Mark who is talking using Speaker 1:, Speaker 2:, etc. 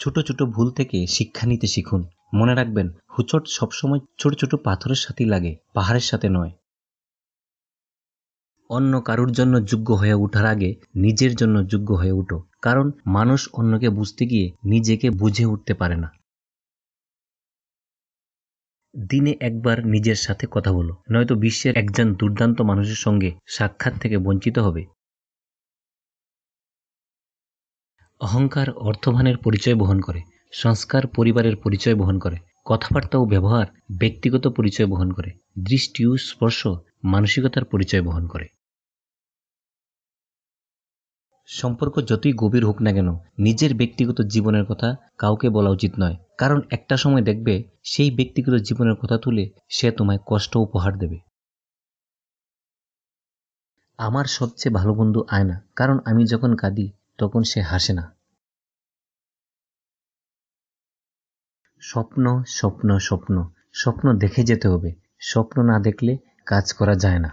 Speaker 1: ছোট ছোট ভুল থেকে শিক্ষা নিতে শিখুন। মনে রাখবেন, হোঁচট সবসময় ছোট ছোট পাথরের সাথেই লাগে, পাহাড়ের সাথে নয়। অন্য কারুর জন্য যোগ্য হয়ে ওঠার আগে নিজের জন্য যোগ্য হয়ে উঠো, কারণ মানুষ অন্যকে বুঝতে গিয়ে নিজেকে বুঝে উঠতে পারে না। দিনে একবার নিজের সাথে কথা বলো, নয়তো বিশ্বের একজন দুর্দান্ত মানুষের সঙ্গে সাক্ষাৎ থেকে বঞ্চিত হবে। অহংকার অর্থবানের পরিচয় বহন করে, সংস্কার পরিবারের পরিচয় বহন করে, কথাবার্তা ও ব্যবহার ব্যক্তিগত পরিচয় বহন করে, দৃষ্টি ও স্পর্শ মানসিকতার পরিচয় বহন করে। সম্পর্ক যতই গভীর হোক না কেন, নিজের ব্যক্তিগত জীবনের কথা কাউকে বলা উচিত নয়, কারণ একটা সময় দেখবে সেই ব্যক্তিগত জীবনের কথা তুলে সে তোমায় কষ্ট উপহার দেবে। আমার সবচেয়ে ভালো বন্ধু আয়না, কারণ আমি যখন কাঁদি তখন সে হাসে না। স্বপ্ন স্বপ্ন স্বপ্ন স্বপ্ন দেখে যেতে হবে, স্বপ্ন না দেখলে কাজ করা যায় না।